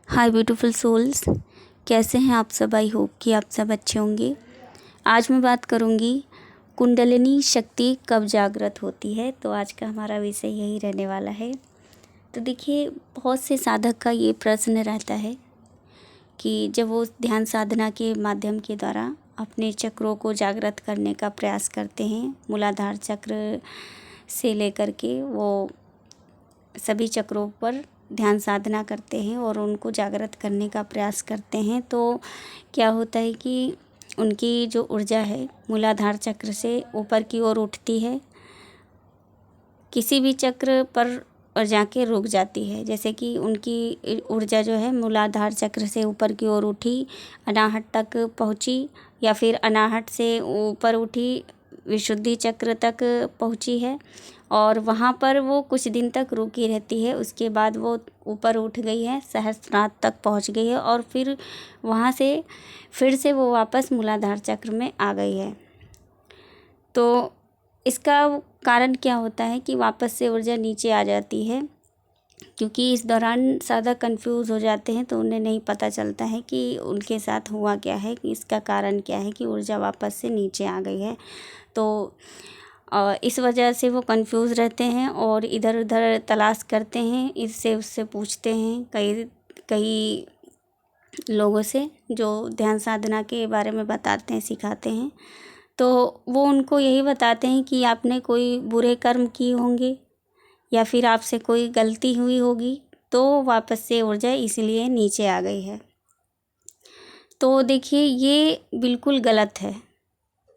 हाय beautiful souls, कैसे हैं आप सब। आई होप कि आप सब अच्छे होंगे। आज मैं बात करूंगी कुंडलिनी शक्ति कब जागृत होती है। तो आज का हमारा विषय यही रहने वाला है। तो देखिए, बहुत से साधक का ये प्रश्न रहता है कि जब वो ध्यान साधना के माध्यम के द्वारा अपने चक्रों को जागृत करने का प्रयास करते हैं, मूलाधार चक्र से लेकर के वो सभी चक्रों पर ध्यान साधना करते हैं और उनको जागृत करने का प्रयास करते हैं, तो क्या होता है कि उनकी जो ऊर्जा है मूलाधार चक्र से ऊपर की ओर उठती है, किसी भी चक्र पर और जाके रुक जाती है। जैसे कि उनकी ऊर्जा जो है मूलाधार चक्र से ऊपर की ओर उठी, अनाहत तक पहुंची, या फिर अनाहत से ऊपर उठी विशुद्धि चक्र तक पहुंची है और वहाँ पर वो कुछ दिन तक रुकी रहती है। उसके बाद वो ऊपर उठ गई है, सहस्त्रार तक पहुँच गई है और फिर वहाँ से फिर से वो वापस मूलाधार चक्र में आ गई है। तो इसका कारण क्या होता है कि वापस से ऊर्जा नीचे आ जाती है, क्योंकि इस दौरान साधक कंफ्यूज हो जाते हैं, तो उन्हें नहीं पता चलता है कि उनके साथ हुआ क्या है, कि इसका कारण क्या है कि ऊर्जा वापस से नीचे आ गई है। तो इस वजह से वो कंफ्यूज रहते हैं और इधर उधर तलाश करते हैं, इससे उससे पूछते हैं कई कई लोगों से जो ध्यान साधना के बारे में बताते हैं, सिखाते हैं। तो वो उनको यही बताते हैं कि आपने कोई बुरे कर्म किए होंगे या फिर आपसे कोई गलती हुई होगी, तो वापस से ऊर्जा इसलिए नीचे आ गई है। तो देखिए, ये बिल्कुल गलत है।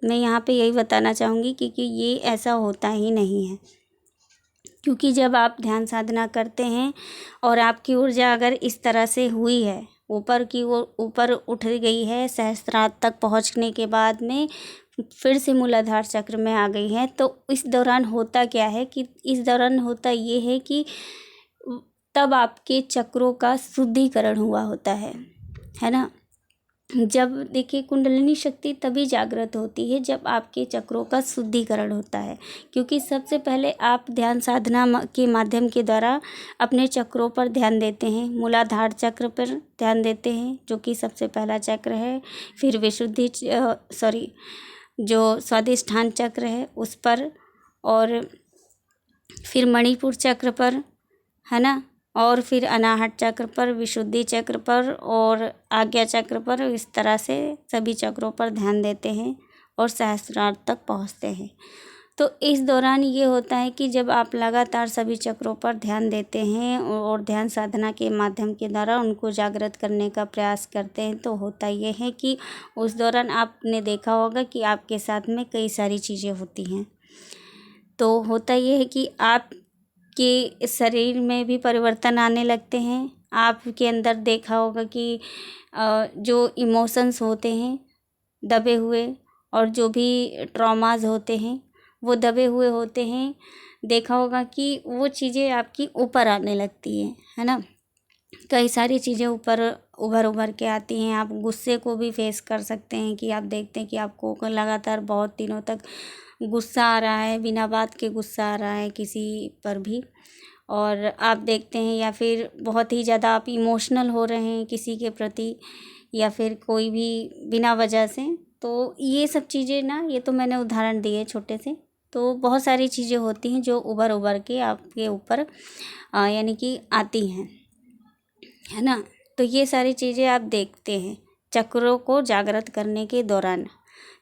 मैं यहाँ पे यही बताना चाहूँगी क्योंकि ये ऐसा होता ही नहीं है। क्योंकि जब आप ध्यान साधना करते हैं और आपकी ऊर्जा अगर इस तरह से हुई है, ऊपर की ओर ऊपर उठ गई है, सहस्त्रार तक पहुँचने के बाद में फिर से मूलाधार चक्र में आ गई है, तो इस दौरान होता क्या है कि इस दौरान होता ये है कि तब आपके चक्रों का शुद्धिकरण हुआ होता है ना। जब देखिए, कुंडलिनी शक्ति तभी जागृत होती है जब आपके चक्रों का शुद्धिकरण होता है, क्योंकि सबसे पहले आप ध्यान साधना के माध्यम के द्वारा अपने चक्रों पर ध्यान देते हैं। मूलाधार चक्र पर ध्यान देते हैं, जो कि सबसे पहला चक्र है। फिर जो स्वादिष्ठान चक्र है उस पर, और फिर मणिपुर चक्र पर, है ना, और फिर अनाहत चक्र पर, विशुद्धि चक्र पर और आज्ञा चक्र पर। इस तरह से सभी चक्रों पर ध्यान देते हैं और सहस्त्रार तक पहुँचते हैं। तो इस दौरान ये होता है कि जब आप लगातार सभी चक्रों पर ध्यान देते हैं और ध्यान साधना के माध्यम के द्वारा उनको जागृत करने का प्रयास करते हैं, तो होता ये है कि उस दौरान आपने देखा होगा कि आपके साथ में कई सारी चीज़ें होती हैं। तो होता ये है कि आपके शरीर में भी परिवर्तन आने लगते हैं। आपके अंदर देखा होगा कि जो इमोशंस होते हैं दबे हुए, और जो भी ट्रॉमाज होते हैं वो दबे हुए होते हैं। देखा होगा कि वो चीज़ें आपकी ऊपर आने लगती हैं, है ना। कई सारी चीज़ें ऊपर उभर के आती हैं। आप गुस्से को भी फेस कर सकते हैं कि आप देखते हैं कि आपको लगातार बहुत दिनों तक गुस्सा आ रहा है, बिना बात के गुस्सा आ रहा है किसी पर भी, और आप देखते हैं, या फिर बहुत ही ज़्यादा आप इमोशनल हो रहे हैं किसी के प्रति, या फिर कोई भी बिना वजह से। तो ये सब चीज़ें ना, ये तो मैंने उदाहरण दिए छोटे से। तो बहुत सारी चीज़ें होती हैं जो उभर के आपके ऊपर यानी कि आती हैं, है ना। तो ये सारी चीज़ें आप देखते हैं चक्रों को जागृत करने के दौरान।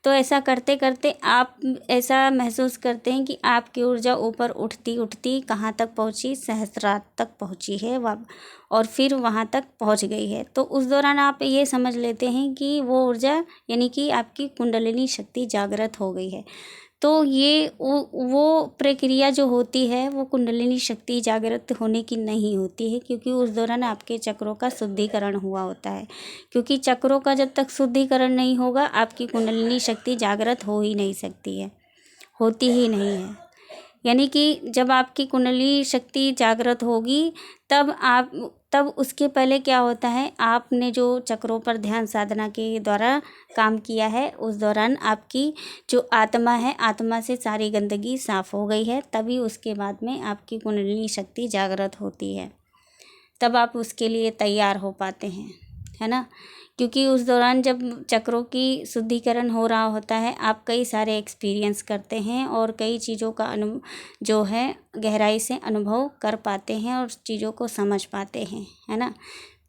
तो ऐसा करते करते आप ऐसा महसूस करते हैं कि आपकी ऊर्जा ऊपर उठती उठती कहाँ तक पहुँची, सहस्त्रार तक पहुँची है और फिर वहाँ तक पहुँच गई है। तो उस दौरान आप ये समझ लेते हैं कि वो ऊर्जा यानी कि आपकी कुंडलिनी शक्ति जागृत हो गई है। तो ये वो प्रक्रिया जो होती है वो कुंडलिनी शक्ति जागृत होने की नहीं होती है, क्योंकि उस दौरान आपके चक्रों का शुद्धिकरण हुआ होता है। क्योंकि चक्रों का जब तक शुद्धिकरण नहीं होगा, आपकी कुंडलिनी शक्ति जागृत हो ही नहीं सकती है, होती ही नहीं है। यानी कि जब आपकी कुंडली शक्ति जागृत होगी, तब उसके पहले क्या होता है, आपने जो चक्रों पर ध्यान साधना के द्वारा काम किया है, उस दौरान आपकी जो आत्मा है, आत्मा से सारी गंदगी साफ़ हो गई है, तभी उसके बाद में आपकी कुंडलिनी शक्ति जागृत होती है। तब आप उसके लिए तैयार हो पाते हैं, है ना। क्योंकि उस दौरान जब चक्रों की शुद्धिकरण हो रहा होता है, आप कई सारे एक्सपीरियंस करते हैं और कई चीज़ों का जो है गहराई से अनुभव कर पाते हैं और चीज़ों को समझ पाते हैं, है ना।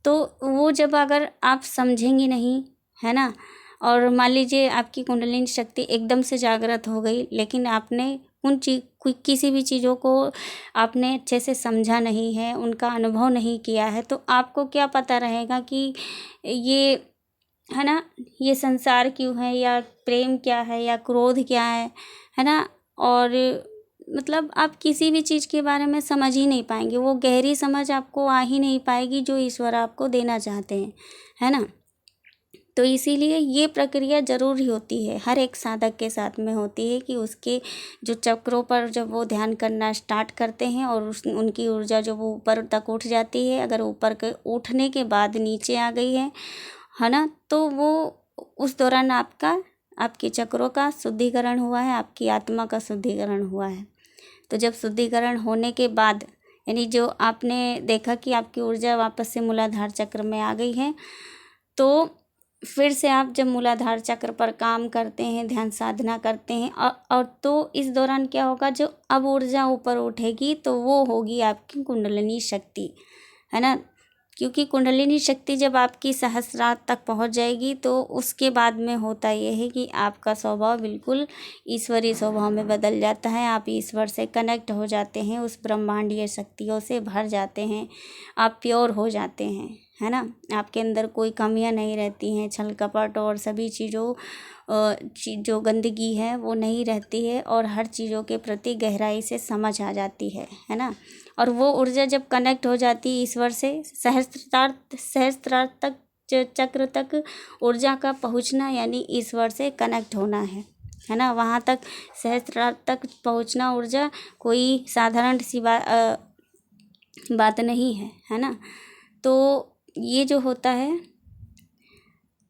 तो वो जब अगर आप समझेंगे नहीं, है ना, और मान लीजिए आपकी कुंडलिनी शक्ति एकदम से जागृत हो गई, लेकिन आपने किसी भी चीज़ों को आपने अच्छे से समझा नहीं है, उनका अनुभव नहीं किया है, तो आपको क्या पता रहेगा कि ये, है ना, ये संसार क्यों है, या प्रेम क्या है, या क्रोध क्या है ना। और मतलब आप किसी भी चीज़ के बारे में समझ ही नहीं पाएंगे, वो गहरी समझ आपको आ ही नहीं पाएगी जो ईश्वर आपको देना चाहते हैं, है ना। तो इसीलिए ये प्रक्रिया ज़रूरी होती है, हर एक साधक के साथ में होती है कि उसके जो चक्रों पर जब वो ध्यान करना स्टार्ट करते हैं और उनकी ऊर्जा जब वो ऊपर तक उठ जाती है, अगर ऊपर के उठने के बाद नीचे आ गई है ना, तो वो उस दौरान आपके चक्रों का शुद्धिकरण हुआ है, आपकी आत्मा का शुद्धिकरण हुआ है। तो जब शुद्धिकरण होने के बाद, यानी जो आपने देखा कि आपकी ऊर्जा वापस से मूलाधार चक्र में आ गई है, तो फिर से आप जब मूलाधार चक्र पर काम करते हैं, ध्यान साधना करते हैं, और तो इस दौरान क्या होगा, जो अब ऊर्जा ऊपर उठेगी तो वो होगी आपकी कुंडलिनी शक्ति, है ना। क्योंकि कुंडलिनी शक्ति जब आपकी सहस्रार तक पहुंच जाएगी तो उसके बाद में होता यह है कि आपका स्वभाव बिल्कुल ईश्वरीय स्वभाव में बदल जाता है। आप ईश्वर से कनेक्ट हो जाते हैं, उस ब्रह्मांडीय शक्तियों से भर जाते हैं, आप प्योर हो जाते हैं, है ना। आपके अंदर कोई कमियां नहीं रहती हैं, छल कपट और सभी चीज़ों जो गंदगी है वो नहीं रहती है, और हर चीज़ों के प्रति गहराई से समझ आ जाती है ना। और वो ऊर्जा जब कनेक्ट हो जाती है ईश्वर से, सहस्त्रार तक चक्र तक ऊर्जा का पहुंचना यानी ईश्वर से कनेक्ट होना है ना। वहाँ तक सहस्त्रार तक पहुंचना ऊर्जा कोई साधारण सी बात नहीं है ना। तो ये जो होता है,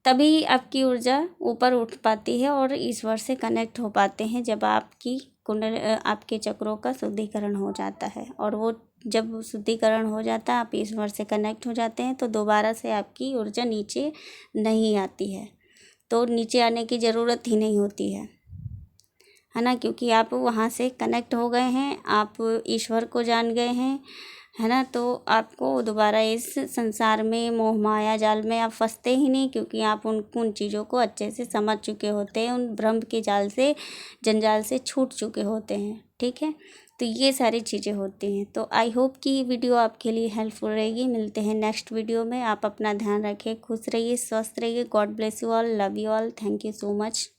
तभी आपकी ऊर्जा ऊपर उठ पाती है और ईश्वर से कनेक्ट हो पाते हैं, जब आपके चक्रों का शुद्धिकरण हो जाता है। और वो जब शुद्धिकरण हो जाता है, आप ईश्वर से कनेक्ट हो जाते हैं, तो दोबारा से आपकी ऊर्जा नीचे नहीं आती है, तो नीचे आने की ज़रूरत ही नहीं होती है ना। क्योंकि आप वहाँ से कनेक्ट हो गए हैं, आप ईश्वर को जान गए हैं, है ना। तो आपको दोबारा इस संसार में मोह माया जाल में आप फंसते ही नहीं, क्योंकि आप उन चीज़ों को अच्छे से समझ चुके होते हैं, उन भ्रम के जंजाल से छूट चुके होते हैं, ठीक है। तो ये सारी चीज़ें होती हैं। तो आई होप कि ये वीडियो आपके लिए हेल्पफुल रहेगी। मिलते हैं नेक्स्ट वीडियो में। आप अपना ध्यान रखें, खुश रहिए, स्वस्थ रहिए। God bless you all, love you all, thank you so much.